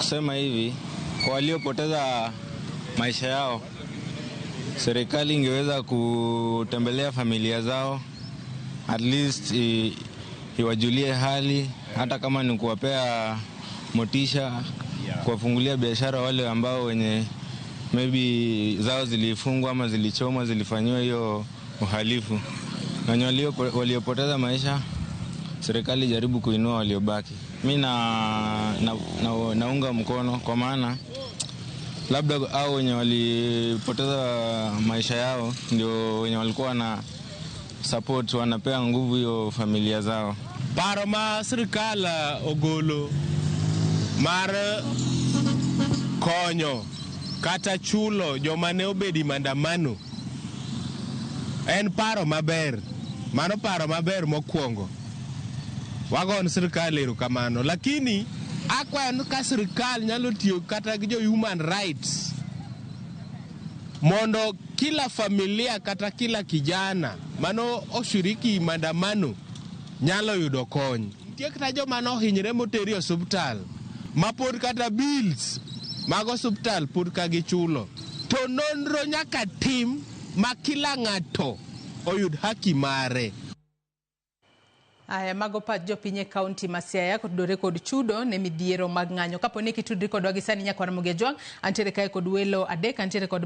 kusema hivi, kwa waliopoteza maisha yao, serikali ingeweza kutembelea familia zao, at least iwajulie hali, hata kama ni kuwapea motisha, kuwafungulia biashara wale ambao wenye maybe zao zilifungwa ama zilichomwa, zilifanywa hiyo uhalifu. Na waliopoteza maisha, serikali jaribu kuinua waliobaki. Mimi naunga mkono, kwa maana labda hao wenye walipoteza maisha yao ndio wenye walikuwa na support, wanapea nguvu hiyo familia zao. Paro ma serikali ogolo mar konyo kata chulo joma ne obedi maandamano en paro maber. Mano paro maber mokwongo. Wagon serikali erokamano, lakini akwayo ka serikali nyalo tiyo kata gi jo human rights mondo kila familia kata kila kijana mano oshiriki maandamano nyalo yudo kony. Nitie kata joma nohinyre moteri e osiptal mapod kata bills mag osiptal pod ka gichulo. To nonro nyaka tim ma kila ng'ato oyud haki mare. Mago pat jopinye kaunti ma Siaya kotudore kod chudo ne midhiero mag ng'anyo. Kapo ni kitudri kodwa gi sani nyakwar Mugejwang, antiere kae kod welo adek, antiere kod